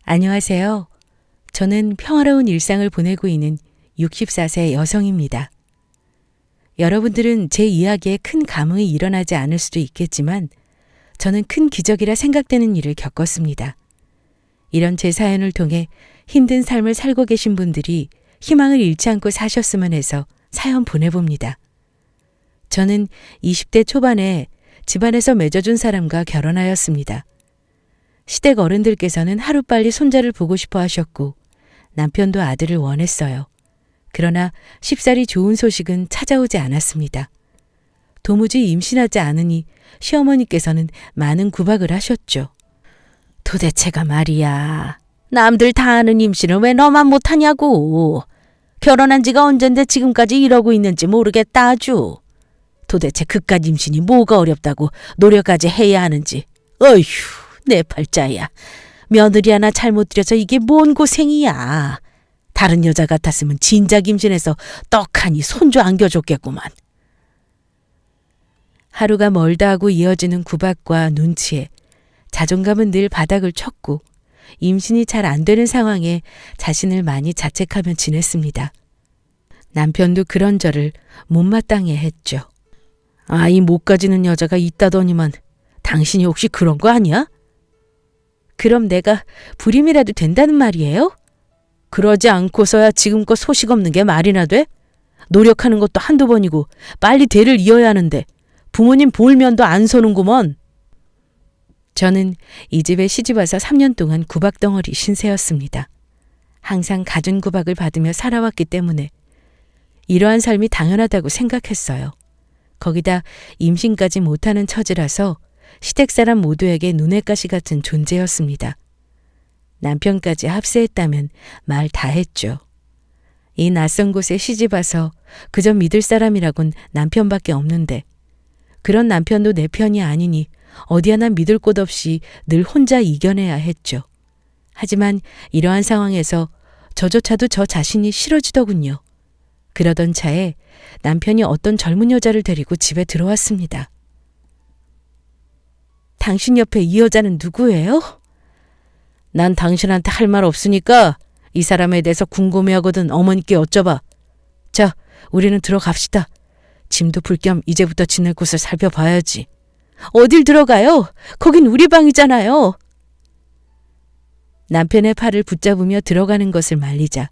안녕하세요. 저는 평화로운 일상을 보내고 있는 64세 여성입니다. 여러분들은 제 이야기에 큰 감흥이 일어나지 않을 수도 있겠지만 저는 큰 기적이라 생각되는 일을 겪었습니다. 이런 제 사연을 통해 힘든 삶을 살고 계신 분들이 희망을 잃지 않고 사셨으면 해서 사연 보내봅니다. 저는 20대 초반에 집안에서 맺어준 사람과 결혼하였습니다. 시댁 어른들께서는 하루빨리 손자를 보고 싶어 하셨고 남편도 아들을 원했어요. 그러나 쉽사리 좋은 소식은 찾아오지 않았습니다. 도무지 임신하지 않으니 시어머니께서는 많은 구박을 하셨죠. 도대체가 말이야. 남들 다 아는 임신을 왜 너만 못하냐고. 결혼한 지가 언젠데 지금까지 이러고 있는지 모르겠다 아주. 도대체 그깟 임신이 뭐가 어렵다고 노력까지 해야 하는지. 어휴. 내 팔자야. 며느리 하나 잘못 들여서 이게 뭔 고생이야. 다른 여자 같았으면 진작 임신해서 떡하니 손주 안겨줬겠구만. 하루가 멀다 하고 이어지는 구박과 눈치에 자존감은 늘 바닥을 쳤고 임신이 잘 안 되는 상황에 자신을 많이 자책하며 지냈습니다. 남편도 그런 저를 못마땅해 했죠. 아이 못 가지는 여자가 있다더니만 당신이 혹시 그런 거 아니야? 그럼 내가 불임이라도 된다는 말이에요? 그러지 않고서야 지금껏 소식 없는 게 말이나 돼? 노력하는 것도 한두 번이고 빨리 대를 이어야 하는데 부모님 볼 면도 안 서는구먼. 저는 이 집에 시집와서 3년 동안 구박덩어리 신세였습니다. 항상 갖은 구박을 받으며 살아왔기 때문에 이러한 삶이 당연하다고 생각했어요. 거기다 임신까지 못하는 처지라서 시댁 사람 모두에게 눈엣 가시 같은 존재였습니다. 남편까지 합세했다면 말 다 했죠. 이 낯선 곳에 시집와서 그저 믿을 사람이라곤 남편밖에 없는데 그런 남편도 내 편이 아니니 어디 하나 믿을 곳 없이 늘 혼자 이겨내야 했죠. 하지만 이러한 상황에서 저조차도 저 자신이 싫어지더군요. 그러던 차에 남편이 어떤 젊은 여자를 데리고 집에 들어왔습니다. 당신 옆에 이 여자는 누구예요? 난 당신한테 할 말 없으니까 이 사람에 대해서 궁금해하거든 어머니께 여쭤봐. 자, 우리는 들어갑시다. 짐도 풀 겸 이제부터 지낼 곳을 살펴봐야지. 어딜 들어가요? 거긴 우리 방이잖아요. 남편의 팔을 붙잡으며 들어가는 것을 말리자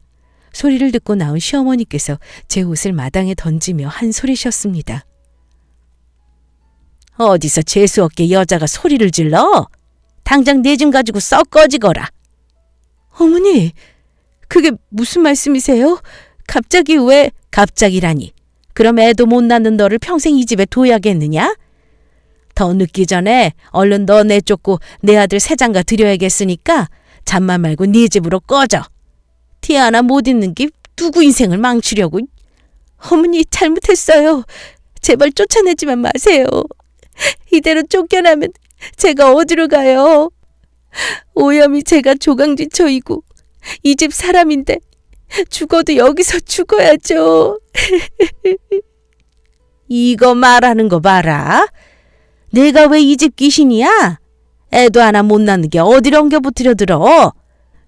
소리를 듣고 나온 시어머니께서 제 옷을 마당에 던지며 한 소리셨습니다. 어디서 재수없게 여자가 소리를 질러? 당장 내 짐 가지고 썩 꺼지거라. 어머니, 그게 무슨 말씀이세요? 갑자기 왜? 갑자기라니. 그럼 애도 못 낳는 너를 평생 이 집에 둬야겠느냐? 더 늦기 전에 얼른 너 내쫓고 내 아들 새장가 드려야겠으니까 잠만 말고 네 집으로 꺼져. 티 하나 못 있는 게 누구 인생을 망치려고. 어머니 잘못했어요. 제발 쫓아내지만 마세요. 이대로 쫓겨나면 제가 어디로 가요? 오염이 제가 조강지처이고 이 집 사람인데 죽어도 여기서 죽어야죠. 이거 말하는 거 봐라. 내가 왜 이 집 귀신이야? 애도 하나 못 낳는 게 어디로 엉겨붙으려 들어.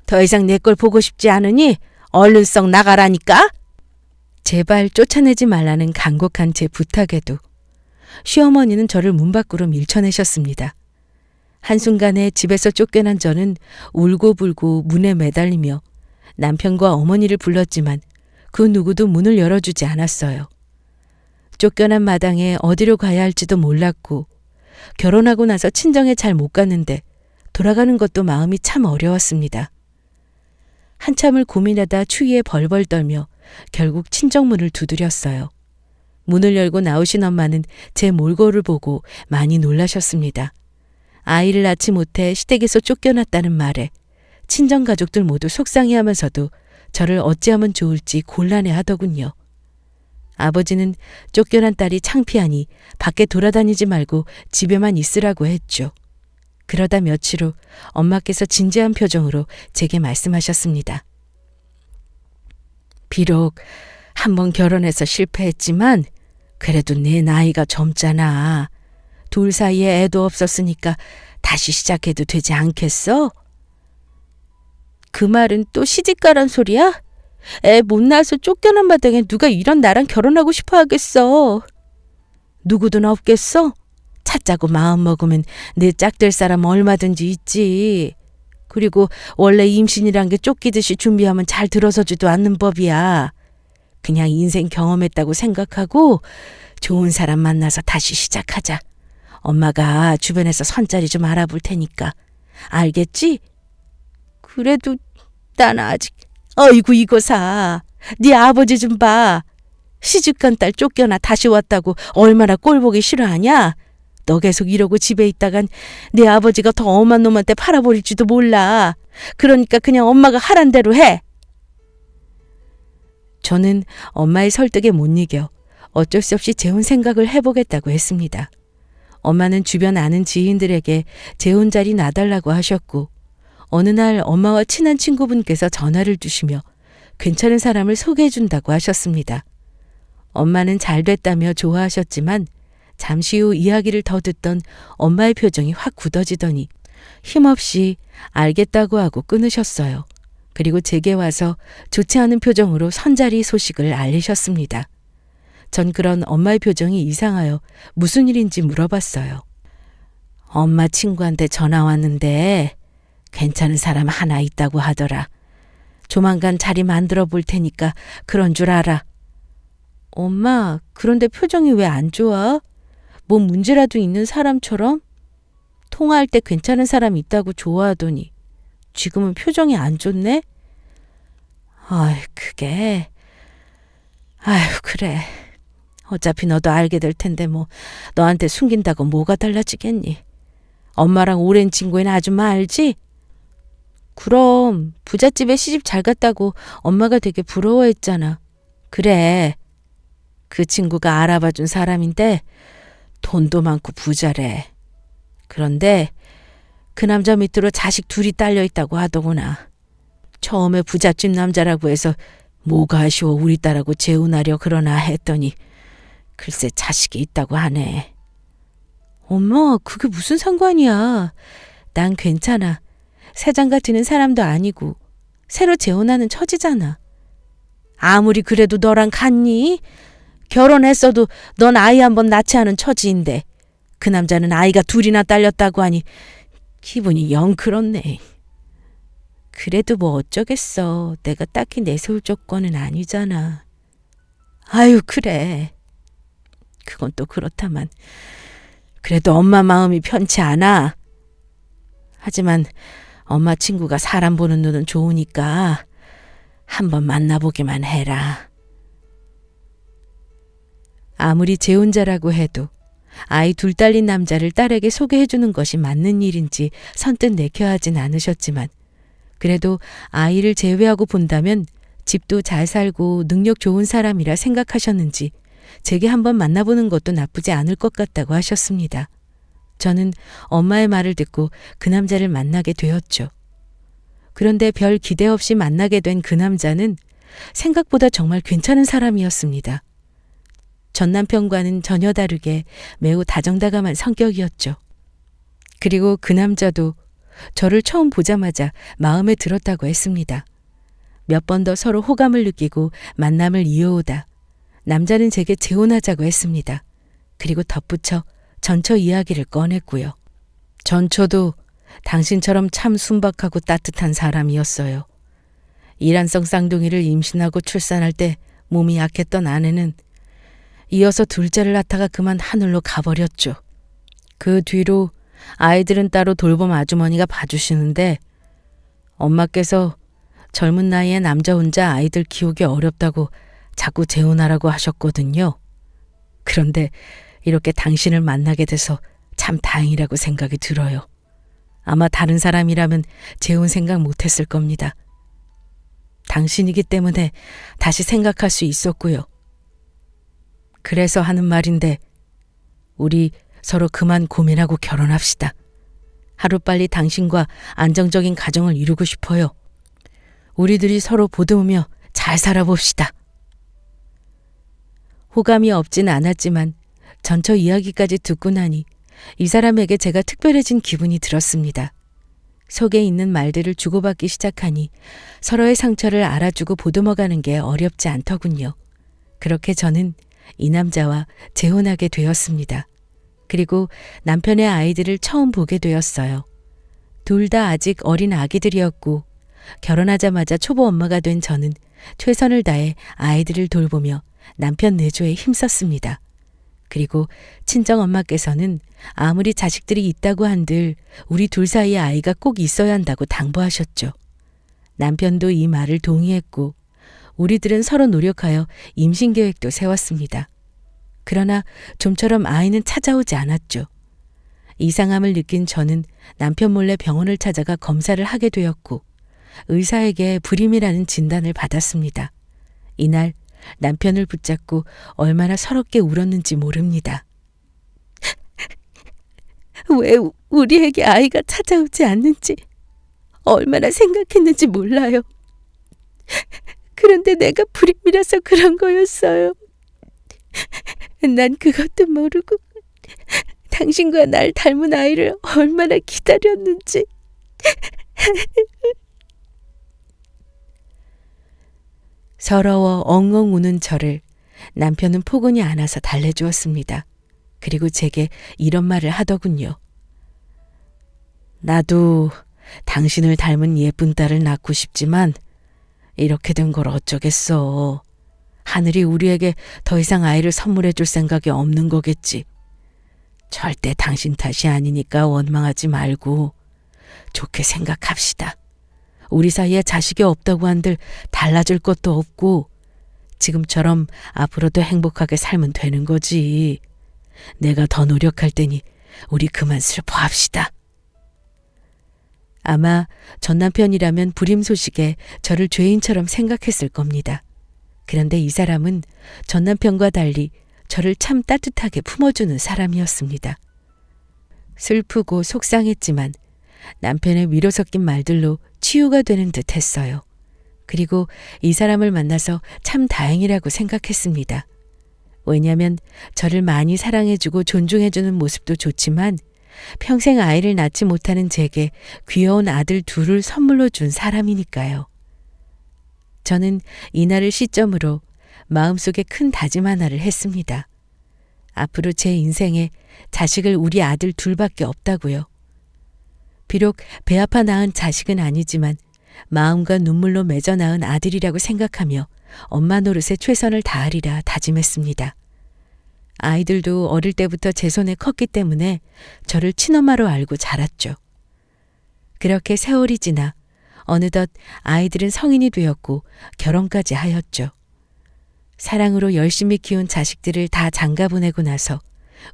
더 이상 내 걸 보고 싶지 않으니 얼른 썩 나가라니까. 제발 쫓아내지 말라는 간곡한 제 부탁에도 시어머니는 저를 문 밖으로 밀쳐내셨습니다. 한순간에 집에서 쫓겨난 저는 울고불고 문에 매달리며 남편과 어머니를 불렀지만 그 누구도 문을 열어주지 않았어요. 쫓겨난 마당에 어디로 가야 할지도 몰랐고 결혼하고 나서 친정에 잘 못 갔는데 돌아가는 것도 마음이 참 어려웠습니다. 한참을 고민하다 추위에 벌벌 떨며 결국 친정문을 두드렸어요. 문을 열고 나오신 엄마는 제 몰골을 보고 많이 놀라셨습니다. 아이를 낳지 못해 시댁에서 쫓겨났다는 말에 친정 가족들 모두 속상해하면서도 저를 어찌하면 좋을지 곤란해하더군요. 아버지는 쫓겨난 딸이 창피하니 밖에 돌아다니지 말고 집에만 있으라고 했죠. 그러다 며칠 후 엄마께서 진지한 표정으로 제게 말씀하셨습니다. 비록 한번 결혼해서 실패했지만 그래도 내 나이가 젊잖아. 둘 사이에 애도 없었으니까 다시 시작해도 되지 않겠어? 그 말은 또 시집가란 소리야? 애 못 낳아서 쫓겨난 마당에 누가 이런 나랑 결혼하고 싶어 하겠어. 누구든 없겠어? 찾자고 마음 먹으면 내 짝될 사람 얼마든지 있지. 그리고 원래 임신이란 게 쫓기듯이 준비하면 잘 들어서지도 않는 법이야. 그냥 인생 경험했다고 생각하고 좋은 사람 만나서 다시 시작하자. 엄마가 주변에서 선자리 좀 알아볼 테니까. 알겠지? 그래도 난 아직... 어이구 이거사. 네 아버지 좀 봐. 시집간 딸 쫓겨나 다시 왔다고 얼마나 꼴보기 싫어하냐? 너 계속 이러고 집에 있다간 네 아버지가 더 엄한 놈한테 팔아버릴지도 몰라. 그러니까 그냥 엄마가 하란 대로 해. 저는 엄마의 설득에 못 이겨 어쩔 수 없이 재혼 생각을 해보겠다고 했습니다. 엄마는 주변 아는 지인들에게 재혼 자리 놔달라고 하셨고 어느 날 엄마와 친한 친구분께서 전화를 주시며 괜찮은 사람을 소개해준다고 하셨습니다. 엄마는 잘 됐다며 좋아하셨지만 잠시 후 이야기를 더 듣던 엄마의 표정이 확 굳어지더니 힘없이 알겠다고 하고 끊으셨어요. 그리고 제게 와서 좋지 않은 표정으로 선자리 소식을 알리셨습니다. 전 그런 엄마의 표정이 이상하여 무슨 일인지 물어봤어요. 엄마 친구한테 전화 왔는데 괜찮은 사람 하나 있다고 하더라. 조만간 자리 만들어 볼 테니까 그런 줄 알아. 엄마, 그런데 표정이 왜 안 좋아? 뭐 문제라도 있는 사람처럼? 통화할 때 괜찮은 사람 있다고 좋아하더니 지금은 표정이 안 좋네? 그게... 그래. 어차피 너도 알게 될 텐데 뭐 너한테 숨긴다고 뭐가 달라지겠니? 엄마랑 오랜 친구인 아줌마 알지? 그럼 부잣집에 시집 잘 갔다고 엄마가 되게 부러워했잖아. 그래. 그 친구가 알아봐준 사람인데 돈도 많고 부자래. 그런데 그 남자 밑으로 자식 둘이 딸려있다고 하더구나. 처음에 부잣집 남자라고 해서 뭐가 아쉬워 우리 딸하고 재혼하려 그러나 했더니 글쎄 자식이 있다고 하네. 엄마, 그게 무슨 상관이야. 난 괜찮아. 새장가 드는 사람도 아니고 새로 재혼하는 처지잖아. 아무리 그래도 너랑 같니? 결혼했어도 넌 아이 한번 낳지 않은 처지인데 그 남자는 아이가 둘이나 딸렸다고 하니 기분이 영 그렇네. 그래도 뭐 어쩌겠어. 내가 딱히 내세울 조건은 아니잖아. 그래. 그건 또 그렇다만 그래도 엄마 마음이 편치 않아. 하지만 엄마 친구가 사람 보는 눈은 좋으니까 한번 만나보기만 해라. 아무리 재혼자라고 해도 아이 둘 딸린 남자를 딸에게 소개해주는 것이 맞는 일인지 선뜻 내켜 하진 않으셨지만 그래도 아이를 제외하고 본다면 집도 잘 살고 능력 좋은 사람이라 생각하셨는지 제게 한번 만나보는 것도 나쁘지 않을 것 같다고 하셨습니다. 저는 엄마의 말을 듣고 그 남자를 만나게 되었죠. 그런데 별 기대 없이 만나게 된 그 남자는 생각보다 정말 괜찮은 사람이었습니다. 전 남편과는 전혀 다르게 매우 다정다감한 성격이었죠. 그리고 그 남자도 저를 처음 보자마자 마음에 들었다고 했습니다. 몇 번 더 서로 호감을 느끼고 만남을 이어오다 남자는 제게 재혼하자고 했습니다. 그리고 덧붙여 전처 이야기를 꺼냈고요. 전처도 당신처럼 참 순박하고 따뜻한 사람이었어요. 이란성 쌍둥이를 임신하고 출산할 때 몸이 약했던 아내는 이어서 둘째를 낳다가 그만 하늘로 가버렸죠. 그 뒤로 아이들은 따로 돌봄 아주머니가 봐주시는데 엄마께서 젊은 나이에 남자 혼자 아이들 키우기 어렵다고 자꾸 재혼하라고 하셨거든요. 그런데 이렇게 당신을 만나게 돼서 참 다행이라고 생각이 들어요. 아마 다른 사람이라면 재혼 생각 못했을 겁니다. 당신이기 때문에 다시 생각할 수 있었고요. 그래서 하는 말인데 우리 서로 그만 고민하고 결혼합시다. 하루빨리 당신과 안정적인 가정을 이루고 싶어요. 우리들이 서로 보듬으며 잘 살아봅시다. 호감이 없진 않았지만 전처 이야기까지 듣고 나니 이 사람에게 제가 특별해진 기분이 들었습니다. 속에 있는 말들을 주고받기 시작하니 서로의 상처를 알아주고 보듬어가는 게 어렵지 않더군요. 그렇게 저는 이 남자와 재혼하게 되었습니다. 그리고 남편의 아이들을 처음 보게 되었어요. 둘 다 아직 어린 아기들이었고 결혼하자마자 초보 엄마가 된 저는 최선을 다해 아이들을 돌보며 남편 내조에 힘썼습니다. 그리고 친정엄마께서는 아무리 자식들이 있다고 한들 우리 둘 사이에 아이가 꼭 있어야 한다고 당부하셨죠. 남편도 이 말을 동의했고 우리들은 서로 노력하여 임신 계획도 세웠습니다. 그러나 좀처럼 아이는 찾아오지 않았죠. 이상함을 느낀 저는 남편 몰래 병원을 찾아가 검사를 하게 되었고 의사에게 불임이라는 진단을 받았습니다. 이날 남편을 붙잡고 얼마나 서럽게 울었는지 모릅니다. 왜 우리에게 아이가 찾아오지 않는지 얼마나 생각했는지 몰라요. 그런데 내가 불임이라서 그런 거였어요. 난 그것도 모르고 당신과 날 닮은 아이를 얼마나 기다렸는지. 서러워 엉엉 우는 저를 남편은 포근히 안아서 달래주었습니다. 그리고 제게 이런 말을 하더군요. 나도 당신을 닮은 예쁜 딸을 낳고 싶지만 이렇게 된 걸 어쩌겠어. 하늘이 우리에게 더 이상 아이를 선물해 줄 생각이 없는 거겠지. 절대 당신 탓이 아니니까 원망하지 말고 좋게 생각합시다. 우리 사이에 자식이 없다고 한들 달라질 것도 없고 지금처럼 앞으로도 행복하게 살면 되는 거지. 내가 더 노력할 테니 우리 그만 슬퍼합시다. 아마 전 남편이라면 불임 소식에 저를 죄인처럼 생각했을 겁니다. 그런데 이 사람은 전 남편과 달리 저를 참 따뜻하게 품어주는 사람이었습니다. 슬프고 속상했지만 남편의 위로 섞인 말들로 치유가 되는 듯 했어요. 그리고 이 사람을 만나서 참 다행이라고 생각했습니다. 왜냐하면 저를 많이 사랑해주고 존중해주는 모습도 좋지만 평생 아이를 낳지 못하는 제게 귀여운 아들 둘을 선물로 준 사람이니까요. 저는 이날을 시점으로 마음속에 큰 다짐 하나를 했습니다. 앞으로 제 인생에 자식을 우리 아들 둘밖에 없다고요. 비록 배 아파 낳은 자식은 아니지만 마음과 눈물로 맺어 낳은 아들이라고 생각하며 엄마 노릇에 최선을 다하리라 다짐했습니다. 아이들도 어릴 때부터 제 손에 컸기 때문에 저를 친엄마로 알고 자랐죠. 그렇게 세월이 지나 어느덧 아이들은 성인이 되었고 결혼까지 하였죠. 사랑으로 열심히 키운 자식들을 다 장가보내고 나서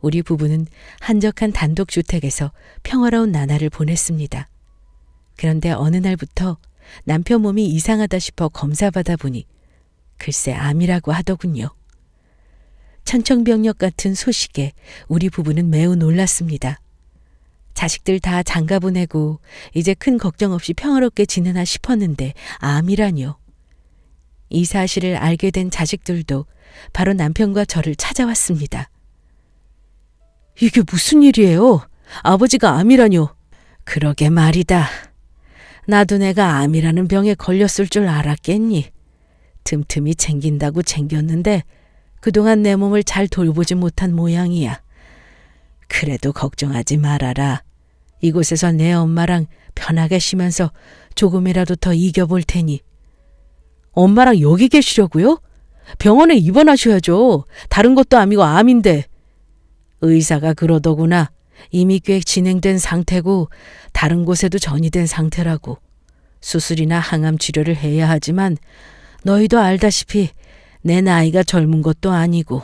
우리 부부는 한적한 단독주택에서 평화로운 나날을 보냈습니다. 그런데 어느 날부터 남편 몸이 이상하다 싶어 검사받아 보니 글쎄 암이라고 하더군요. 천청병력 같은 소식에 우리 부부는 매우 놀랐습니다. 자식들 다 장가보내고 이제 큰 걱정 없이 평화롭게 지내나 싶었는데 암이라뇨. 이 사실을 알게 된 자식들도 바로 남편과 저를 찾아왔습니다. 이게 무슨 일이에요? 아버지가 암이라뇨. 그러게 말이다. 나도 내가 암이라는 병에 걸렸을 줄 알았겠니? 틈틈이 챙긴다고 챙겼는데 그동안 내 몸을 잘 돌보지 못한 모양이야. 그래도 걱정하지 말아라. 이곳에서 내 엄마랑 편하게 쉬면서 조금이라도 더 이겨볼 테니. 엄마랑 여기 계시려고요? 병원에 입원하셔야죠. 다른 것도 아니고 암인데. 의사가 그러더구나. 이미 꽤 진행된 상태고 다른 곳에도 전이된 상태라고. 수술이나 항암 치료를 해야 하지만 너희도 알다시피 내 나이가 젊은 것도 아니고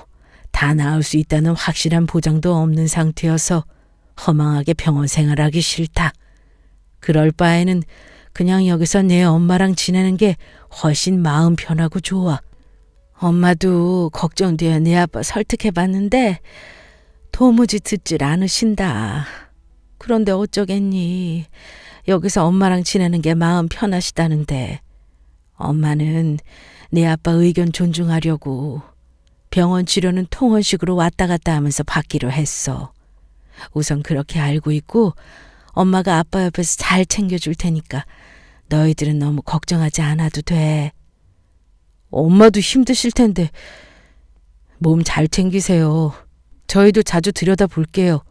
다 나을 수 있다는 확실한 보장도 없는 상태여서 허망하게 병원 생활하기 싫다. 그럴 바에는 그냥 여기서 내 엄마랑 지내는 게 훨씬 마음 편하고 좋아. 엄마도 걱정되어 내 아빠 설득해봤는데 도무지 듣질 않으신다. 그런데 어쩌겠니. 여기서 엄마랑 지내는 게 마음 편하시다는데 엄마는 내 아빠 의견 존중하려고 병원 치료는 통원식으로 왔다 갔다 하면서 받기로 했어. 우선 그렇게 알고 있고 엄마가 아빠 옆에서 잘 챙겨줄 테니까 너희들은 너무 걱정하지 않아도 돼. 엄마도 힘드실 텐데 몸 잘 챙기세요. 저희도 자주 들여다볼게요.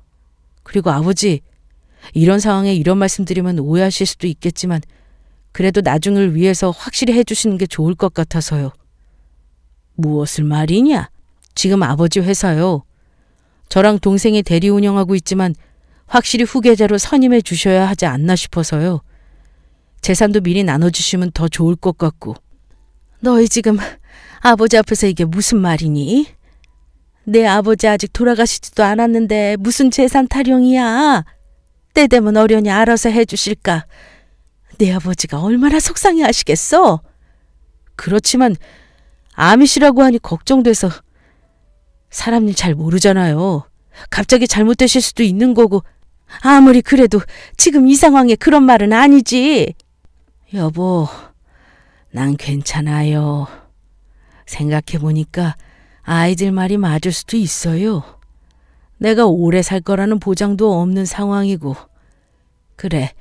그리고 아버지, 이런 상황에 이런 말씀 드리면 오해하실 수도 있겠지만 그래도 나중을 위해서 확실히 해주시는 게 좋을 것 같아서요. 무엇을 말이냐? 지금 아버지 회사요. 저랑 동생이 대리 운영하고 있지만 확실히 후계자로 선임해 주셔야 하지 않나 싶어서요. 재산도 미리 나눠주시면 더 좋을 것 같고. 너희 지금 아버지 앞에서 이게 무슨 말이니? 내 아버지 아직 돌아가시지도 않았는데 무슨 재산 타령이야. 때 되면 어련히 알아서 해주실까. 내 아버지가 얼마나 속상해 하시겠어? 그렇지만 암이시라고 하니 걱정돼서. 사람 일 잘 모르잖아요. 갑자기 잘못되실 수도 있는 거고. 아무리 그래도 지금 이 상황에 그런 말은 아니지. 여보, 난 괜찮아요. 생각해보니까 아이들 말이 맞을 수도 있어요. 내가 오래 살 거라는 보장도 없는 상황이고. 그래,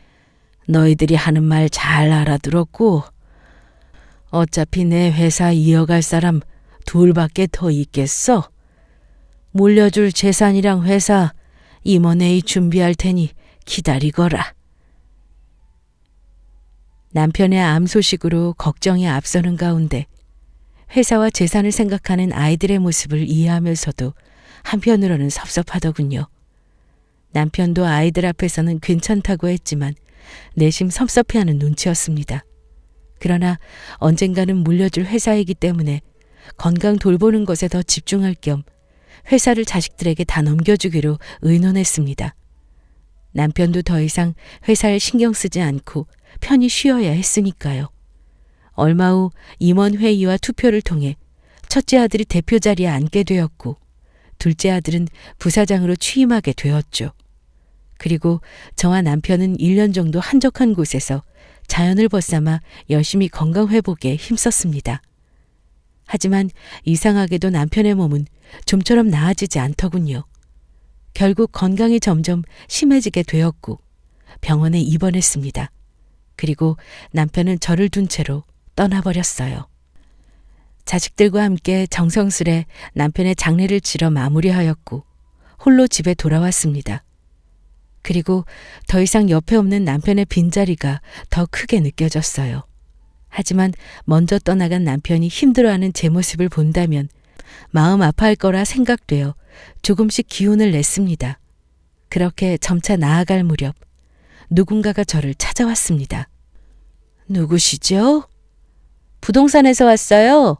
너희들이 하는 말 잘 알아들었고 어차피 내 회사 이어갈 사람 둘밖에 더 있겠어. 물려줄 재산이랑 회사 임원회의 준비할 테니 기다리거라. 남편의 암 소식으로 걱정이 앞서는 가운데 회사와 재산을 생각하는 아이들의 모습을 이해하면서도 한편으로는 섭섭하더군요. 남편도 아이들 앞에서는 괜찮다고 했지만 내심 섭섭해하는 눈치였습니다. 그러나 언젠가는 물려줄 회사이기 때문에 건강 돌보는 것에 더 집중할 겸 회사를 자식들에게 다 넘겨주기로 의논했습니다. 남편도 더 이상 회사에 신경 쓰지 않고 편히 쉬어야 했으니까요. 얼마 후 임원회의와 투표를 통해 첫째 아들이 대표 자리에 앉게 되었고 둘째 아들은 부사장으로 취임하게 되었죠. 그리고 저와 남편은 1년 정도 한적한 곳에서 자연을 벗삼아 열심히 건강 회복에 힘썼습니다. 하지만 이상하게도 남편의 몸은 좀처럼 나아지지 않더군요. 결국 건강이 점점 심해지게 되었고 병원에 입원했습니다. 그리고 남편은 저를 둔 채로 떠나버렸어요. 자식들과 함께 정성스레 남편의 장례를 치러 마무리하였고 홀로 집에 돌아왔습니다. 그리고 더 이상 옆에 없는 남편의 빈자리가 더 크게 느껴졌어요. 하지만 먼저 떠나간 남편이 힘들어하는 제 모습을 본다면 마음 아파할 거라 생각되어 조금씩 기운을 냈습니다. 그렇게 점차 나아갈 무렵 누군가가 저를 찾아왔습니다. 누구시죠? 부동산에서 왔어요.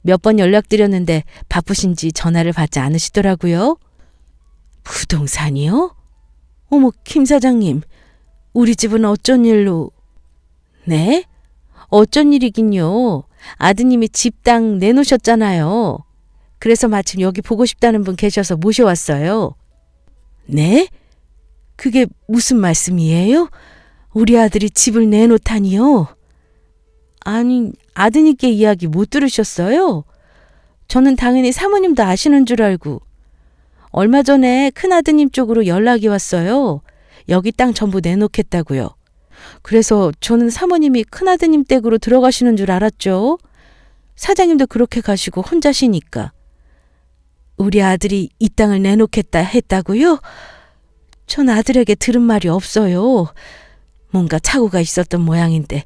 몇 번 연락드렸는데 바쁘신지 전화를 받지 않으시더라고요. 부동산이요? 어머, 김 사장님, 우리 집은 어쩐 일로... 네? 어쩐 일이긴요. 아드님이 집 땅 내놓으셨잖아요. 그래서 마침 여기 보고 싶다는 분 계셔서 모셔왔어요. 네? 그게 무슨 말씀이에요? 우리 아들이 집을 내놓다니요? 아니, 아드님께 이야기 못 들으셨어요? 저는 당연히 사모님도 아시는 줄 알고. 얼마 전에 큰아드님 쪽으로 연락이 왔어요. 여기 땅 전부 내놓겠다고요. 그래서 저는 사모님이 큰아드님 댁으로 들어가시는 줄 알았죠. 사장님도 그렇게 가시고 혼자시니까. 우리 아들이 이 땅을 내놓겠다 했다고요? 전 아들에게 들은 말이 없어요. 뭔가 착오가 있었던 모양인데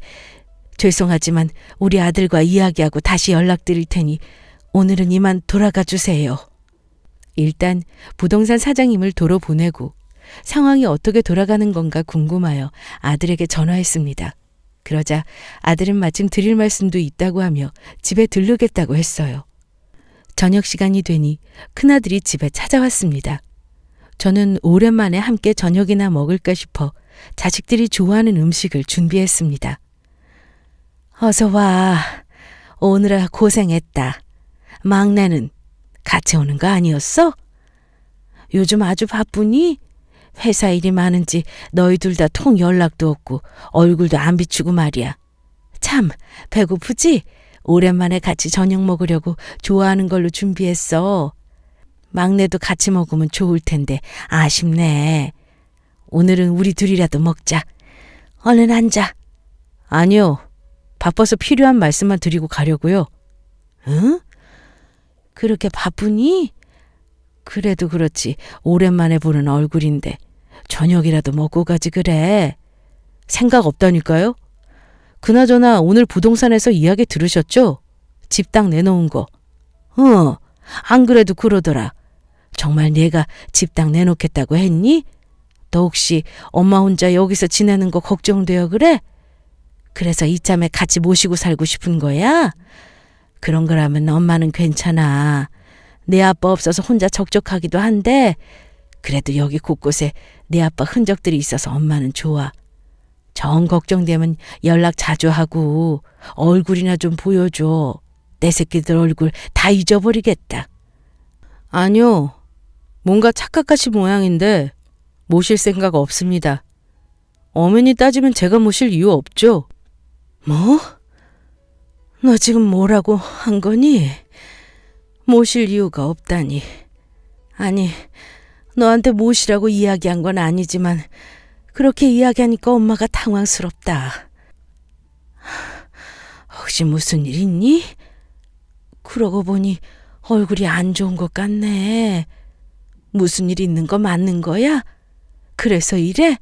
죄송하지만 우리 아들과 이야기하고 다시 연락드릴 테니 오늘은 이만 돌아가 주세요. 일단 부동산 사장님을 도로 보내고 상황이 어떻게 돌아가는 건가 궁금하여 아들에게 전화했습니다. 그러자 아들은 마침 드릴 말씀도 있다고 하며 집에 들르겠다고 했어요. 저녁 시간이 되니 큰아들이 집에 찾아왔습니다. 저는 오랜만에 함께 저녁이나 먹을까 싶어 자식들이 좋아하는 음식을 준비했습니다. 어서 와. 오느라 고생했다. 막내는 같이 오는 거 아니었어? 요즘 아주 바쁘니? 회사 일이 많은지 너희 둘 다 통 연락도 없고 얼굴도 안 비추고 말이야. 참 배고프지? 오랜만에 같이 저녁 먹으려고 좋아하는 걸로 준비했어. 막내도 같이 먹으면 좋을 텐데 아쉽네. 오늘은 우리 둘이라도 먹자. 얼른 앉아. 아니요. 바빠서 필요한 말씀만 드리고 가려고요. 응? 그렇게 바쁘니? 그래도 그렇지. 오랜만에 보는 얼굴인데 저녁이라도 먹고 가지 그래. 생각 없다니까요? 그나저나 오늘 부동산에서 이야기 들으셨죠? 집 땅 내놓은 거. 안 그래도 그러더라. 정말 내가 집 땅 내놓겠다고 했니? 너 혹시 엄마 혼자 여기서 지내는 거 걱정되어 그래? 그래서 이참에 같이 모시고 살고 싶은 거야? 그런 거라면 엄마는 괜찮아. 내 아빠 없어서 혼자 적적하기도 한데 그래도 여기 곳곳에 내 아빠 흔적들이 있어서 엄마는 좋아. 정 걱정되면 연락 자주 하고 얼굴이나 좀 보여줘. 내 새끼들 얼굴 다 잊어버리겠다. 아니요. 뭔가 착각하신 모양인데 모실 생각 없습니다. 엄연히 따지면 제가 모실 이유 없죠. 뭐? 너 지금 뭐라고 한 거니? 모실 이유가 없다니. 아니, 너한테 모시라고 이야기한 건 아니지만 그렇게 이야기하니까 엄마가 당황스럽다. 혹시 무슨 일 있니? 그러고 보니 얼굴이 안 좋은 것 같네. 무슨 일 있는 거 맞는 거야? 그래서 이래?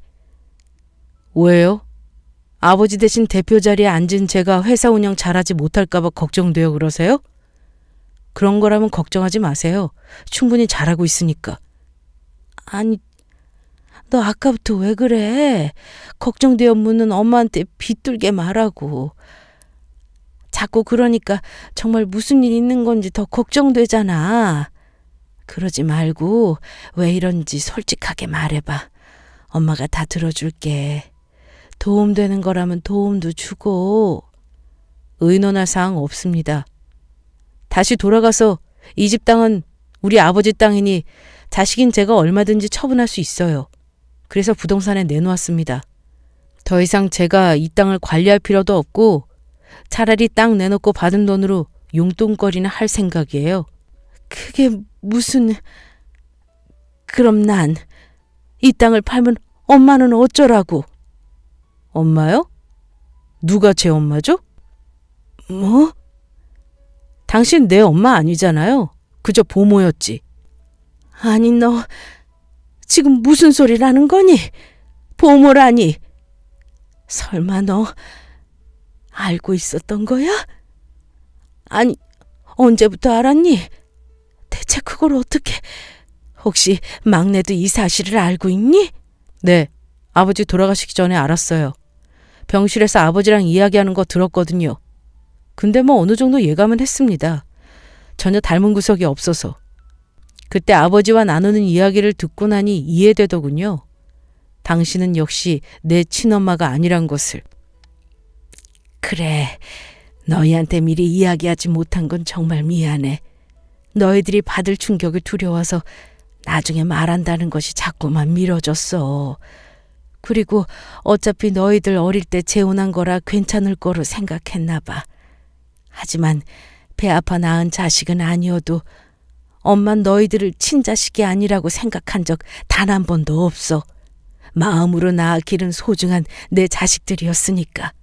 왜요? 아버지 대신 대표 자리에 앉은 제가 회사 운영 잘하지 못할까 봐 걱정돼요 그러세요? 그런 거라면 걱정하지 마세요. 충분히 잘하고 있으니까. 아니, 너 아까부터 왜 그래? 걱정되어 묻는 엄마한테 비뚤게 말하고. 자꾸 그러니까 정말 무슨 일 있는 건지 더 걱정되잖아. 그러지 말고 왜 이런지 솔직하게 말해봐. 엄마가 다 들어줄게. 도움되는 거라면 도움도 주고. 의논할 사항 없습니다. 다시 돌아가서 이 집 땅은 우리 아버지 땅이니 자식인 제가 얼마든지 처분할 수 있어요. 그래서 부동산에 내놓았습니다. 더 이상 제가 이 땅을 관리할 필요도 없고 차라리 땅 내놓고 받은 돈으로 용돈거리나 할 생각이에요. 그게 무슨... 그럼 난 이 땅을 팔면 엄마는 어쩌라고? 엄마요? 누가 제 엄마죠? 뭐? 당신 내 엄마 아니잖아요. 그저 보모였지. 아니 너 지금 무슨 소리라는 거니? 보모라니. 설마 너 알고 있었던 거야? 아니 언제부터 알았니? 대체 그걸 어떻게... 혹시 막내도 이 사실을 알고 있니? 네, 아버지 돌아가시기 전에 알았어요. 병실에서 아버지랑 이야기하는 거 들었거든요. 근데 뭐 어느 정도 예감은 했습니다. 전혀 닮은 구석이 없어서. 그때 아버지와 나누는 이야기를 듣고 나니 이해되더군요. 당신은 역시 내 친엄마가 아니란 것을. 그래, 너희한테 미리 이야기하지 못한 건 정말 미안해. 너희들이 받을 충격이 두려워서 나중에 말한다는 것이 자꾸만 미뤄졌어. 그리고 어차피 너희들 어릴 때 재혼한 거라 괜찮을 거로 생각했나 봐. 하지만 배 아파 낳은 자식은 아니어도 엄만 너희들을 친자식이 아니라고 생각한 적 단 한 번도 없어. 마음으로 낳아 기른 소중한 내 자식들이었으니까.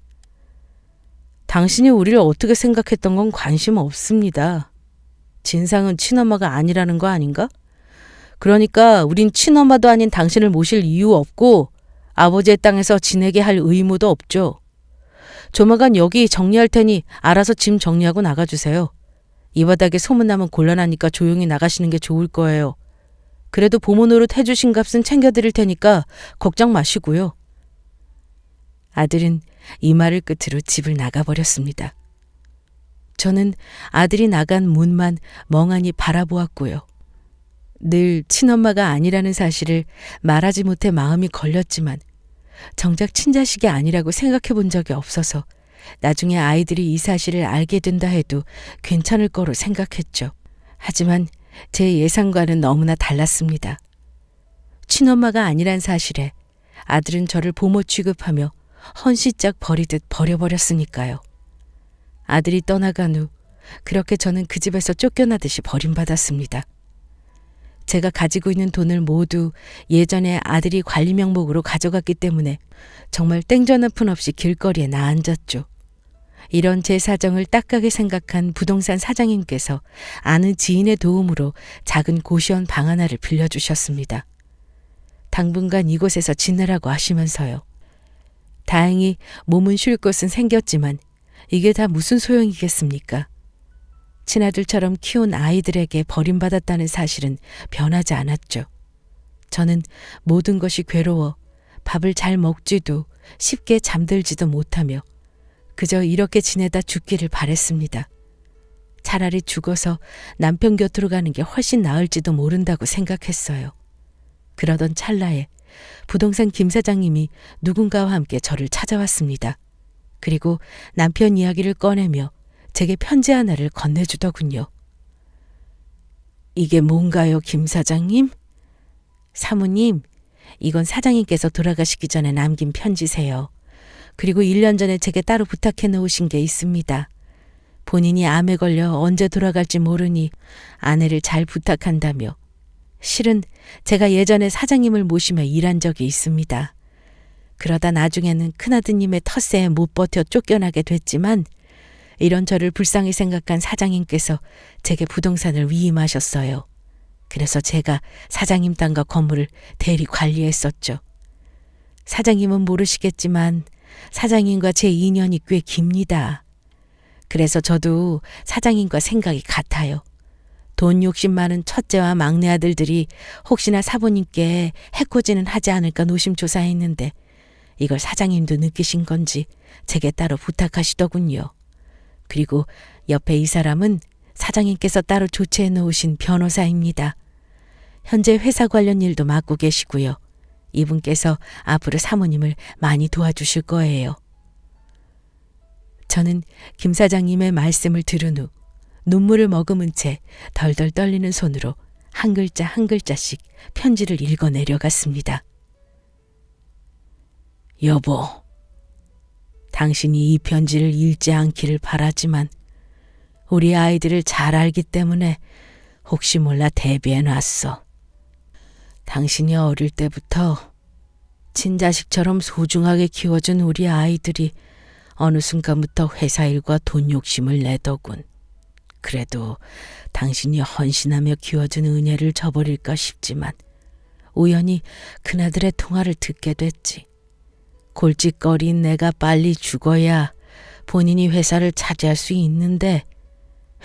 당신이 우리를 어떻게 생각했던 건 관심 없습니다. 진상은 친엄마가 아니라는 거 아닌가? 그러니까 우린 친엄마도 아닌 당신을 모실 이유 없고 아버지의 땅에서 지내게 할 의무도 없죠. 조만간 여기 정리할 테니 알아서 짐 정리하고 나가주세요. 이 바닥에 소문나면 곤란하니까 조용히 나가시는 게 좋을 거예요. 그래도 보모 노릇 해주신 값은 챙겨드릴 테니까 걱정 마시고요. 아들은 이 말을 끝으로 집을 나가버렸습니다. 저는 아들이 나간 문만 멍하니 바라보았고요. 늘 친엄마가 아니라는 사실을 말하지 못해 마음이 걸렸지만 정작 친자식이 아니라고 생각해 본 적이 없어서 나중에 아이들이 이 사실을 알게 된다 해도 괜찮을 거로 생각했죠. 하지만 제 예상과는 너무나 달랐습니다. 친엄마가 아니란 사실에 아들은 저를 보모 취급하며 헌시짝 버리듯 버려버렸으니까요. 아들이 떠나간 후 그렇게 저는 그 집에서 쫓겨나듯이 버림받았습니다. 제가 가지고 있는 돈을 모두 예전에 아들이 관리 명목으로 가져갔기 때문에 정말 땡전 한 푼 없이 길거리에 나앉았죠. 이런 제 사정을 딱하게 생각한 부동산 사장님께서 아는 지인의 도움으로 작은 고시원 방 하나를 빌려주셨습니다. 당분간 이곳에서 지내라고 하시면서요. 다행히 몸은 쉴 곳은 생겼지만 이게 다 무슨 소용이겠습니까? 친아들처럼 키운 아이들에게 버림받았다는 사실은 변하지 않았죠. 저는 모든 것이 괴로워 밥을 잘 먹지도 쉽게 잠들지도 못하며 그저 이렇게 지내다 죽기를 바랬습니다. 차라리 죽어서 남편 곁으로 가는 게 훨씬 나을지도 모른다고 생각했어요. 그러던 찰나에 부동산 김 사장님이 누군가와 함께 저를 찾아왔습니다. 그리고 남편 이야기를 꺼내며 제게 편지 하나를 건네주더군요. 이게 뭔가요, 김 사장님? 사모님, 이건 사장님께서 돌아가시기 전에 남긴 편지세요. 그리고 1년 전에 제게 따로 부탁해 놓으신 게 있습니다. 본인이 암에 걸려 언제 돌아갈지 모르니 아내를 잘 부탁한다며. 실은 제가 예전에 사장님을 모시며 일한 적이 있습니다. 그러다 나중에는 큰아드님의 텃세에 못 버텨 쫓겨나게 됐지만 이런 저를 불쌍히 생각한 사장님께서 제게 부동산을 위임하셨어요. 그래서 제가 사장님 땅과 건물을 대리 관리했었죠. 사장님은 모르시겠지만 사장님과 제 인연이 꽤 깁니다. 그래서 저도 사장님과 생각이 같아요. 돈 욕심 많은 첫째와 막내 아들들이 혹시나 사부님께 해코지는 하지 않을까 노심초사했는데 이걸 사장님도 느끼신 건지 제게 따로 부탁하시더군요. 그리고 옆에 이 사람은 사장님께서 따로 조치해 놓으신 변호사입니다. 현재 회사 관련 일도 맡고 계시고요. 이분께서 앞으로 사모님을 많이 도와주실 거예요. 저는 김 사장님의 말씀을 들은 후 눈물을 머금은 채 덜덜 떨리는 손으로 한 글자 한 글자씩 편지를 읽어 내려갔습니다. 여보, 당신이 이 편지를 읽지 않기를 바라지만 우리 아이들을 잘 알기 때문에 혹시 몰라 대비해놨어. 당신이 어릴 때부터 친자식처럼 소중하게 키워준 우리 아이들이 어느 순간부터 회사 일과 돈 욕심을 내더군. 그래도 당신이 헌신하며 키워준 은혜를 저버릴까 싶지만 우연히 그나들의 통화를 듣게 됐지. 골칫거리인 내가 빨리 죽어야 본인이 회사를 차지할 수 있는데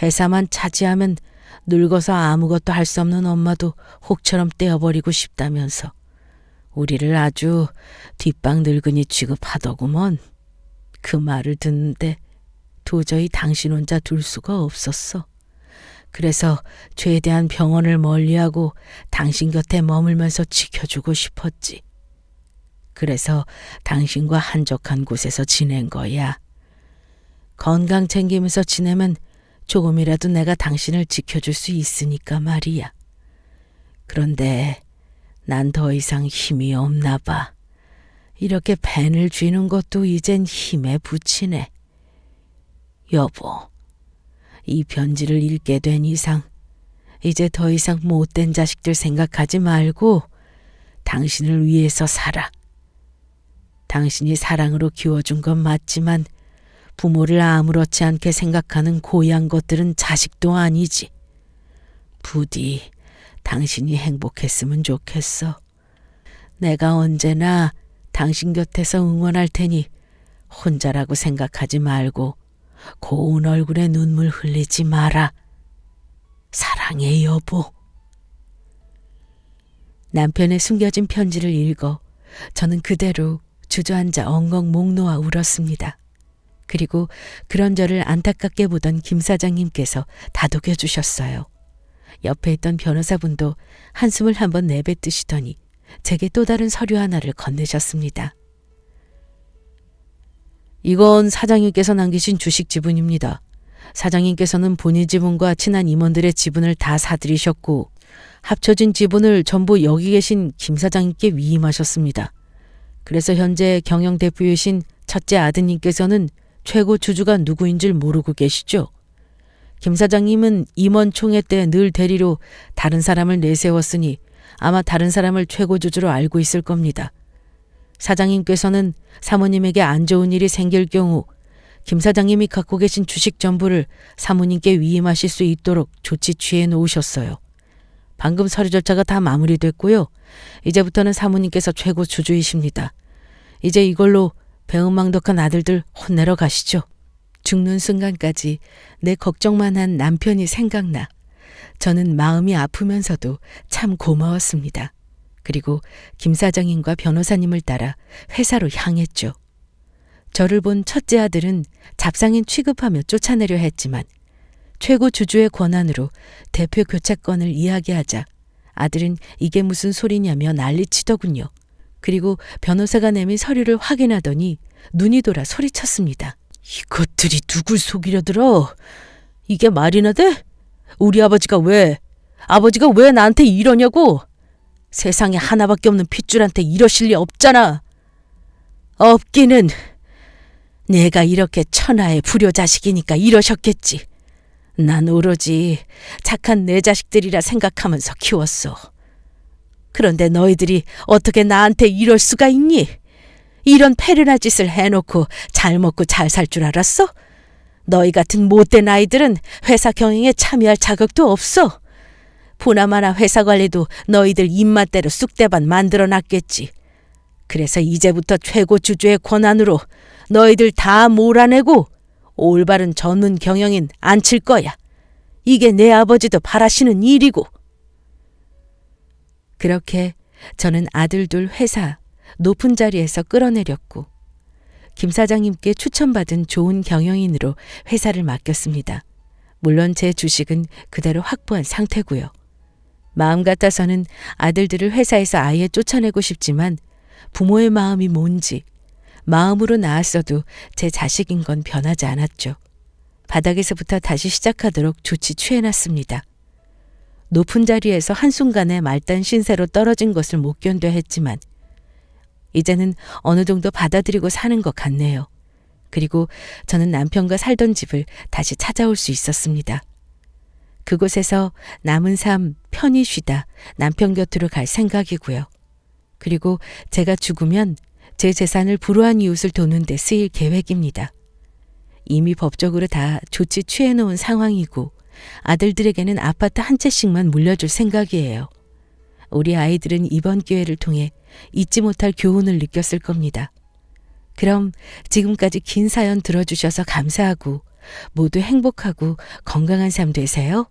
회사만 차지하면 늙어서 아무것도 할 수 없는 엄마도 혹처럼 떼어버리고 싶다면서 우리를 아주 뒷방 늙은이 취급하더구먼. 그 말을 듣는데 도저히 당신 혼자 둘 수가 없었어. 그래서 최대한 병원을 멀리하고 당신 곁에 머물면서 지켜주고 싶었지. 그래서 당신과 한적한 곳에서 지낸 거야. 건강 챙기면서 지내면 조금이라도 내가 당신을 지켜줄 수 있으니까 말이야. 그런데 난 더 이상 힘이 없나 봐. 이렇게 펜을 쥐는 것도 이젠 힘에 부치네. 여보, 이 편지를 읽게 된 이상 이제 더 이상 못된 자식들 생각하지 말고 당신을 위해서 살아. 당신이 사랑으로 키워준 건 맞지만 부모를 아무렇지 않게 생각하는 고향 것들은 자식도 아니지. 부디 당신이 행복했으면 좋겠어. 내가 언제나 당신 곁에서 응원할 테니 혼자라고 생각하지 말고 고운 얼굴에 눈물 흘리지 마라. 사랑해, 여보. 남편의 숨겨진 편지를 읽어 저는 그대로 주저앉아 엉엉 목 놓아 울었습니다. 그리고 그런 저를 안타깝게 보던 김 사장님께서 다독여 주셨어요. 옆에 있던 변호사분도 한숨을 한번 내뱉으시더니 제게 또 다른 서류 하나를 건네셨습니다. 이건 사장님께서 남기신 주식 지분입니다. 사장님께서는 본인 지분과 친한 임원들의 지분을 다 사들이셨고 합쳐진 지분을 전부 여기 계신 김 사장님께 위임하셨습니다. 그래서 현재 경영 대표이신 첫째 아드님께서는 최고 주주가 누구인 줄 모르고 계시죠? 김 사장님은 임원 총회 때 늘 대리로 다른 사람을 내세웠으니 아마 다른 사람을 최고주주로 알고 있을 겁니다. 사장님께서는 사모님에게 안 좋은 일이 생길 경우 김 사장님이 갖고 계신 주식 전부를 사모님께 위임하실 수 있도록 조치 취해 놓으셨어요. 방금 서류 절차가 다 마무리됐고요. 이제부터는 사모님께서 최고 주주이십니다. 이제 이걸로 배은망덕한 아들들 혼내러 가시죠. 죽는 순간까지 내 걱정만 한 남편이 생각나 저는 마음이 아프면서도 참 고마웠습니다. 그리고 김 사장님과 변호사님을 따라 회사로 향했죠. 저를 본 첫째 아들은 잡상인 취급하며 쫓아내려 했지만 최고 주주의 권한으로 대표 교체권을 이야기하자 아들은 이게 무슨 소리냐며 난리치더군요. 그리고 변호사가 내민 서류를 확인하더니 눈이 돌아 소리쳤습니다. 이것들이 누굴 속이려 들어? 이게 말이나 돼? 우리 아버지가 왜 나한테 이러냐고? 세상에 하나밖에 없는 핏줄한테 이러실 리 없잖아. 없기는 내가 이렇게 천하의 불효자식이니까 이러셨겠지. 난 오로지 착한 내 자식들이라 생각하면서 키웠어. 그런데 너희들이 어떻게 나한테 이럴 수가 있니? 이런 패륜한 짓을 해놓고 잘 먹고 잘 살 줄 알았어? 너희 같은 못된 아이들은 회사 경영에 참여할 자격도 없어. 보나마나 회사 관리도 너희들 입맛대로 쑥대밭 만들어놨겠지. 그래서 이제부터 최고 주주의 권한으로 너희들 다 몰아내고 올바른 전문 경영인 앉힐 거야. 이게 내 아버지도 바라시는 일이고. 그렇게 저는 아들 둘 회사 높은 자리에서 끌어내렸고 김 사장님께 추천받은 좋은 경영인으로 회사를 맡겼습니다. 물론 제 주식은 그대로 확보한 상태고요. 마음 같아서는 아들들을 회사에서 아예 쫓아내고 싶지만 부모의 마음이 뭔지 마음으로 낳았어도 제 자식인 건 변하지 않았죠. 바닥에서부터 다시 시작하도록 조치 취해놨습니다. 높은 자리에서 한순간에 말단 신세로 떨어진 것을 못 견뎌 했지만 이제는 어느 정도 받아들이고 사는 것 같네요. 그리고 저는 남편과 살던 집을 다시 찾아올 수 있었습니다. 그곳에서 남은 삶 편히 쉬다 남편 곁으로 갈 생각이고요. 그리고 제가 죽으면 제 재산을 불우한 이웃을 도는 데 쓰일 계획입니다. 이미 법적으로 다 조치 취해놓은 상황이고 아들들에게는 아파트 한 채씩만 물려줄 생각이에요. 우리 아이들은 이번 기회를 통해 잊지 못할 교훈을 느꼈을 겁니다. 그럼 지금까지 긴 사연 들어주셔서 감사하고 모두 행복하고 건강한 삶 되세요.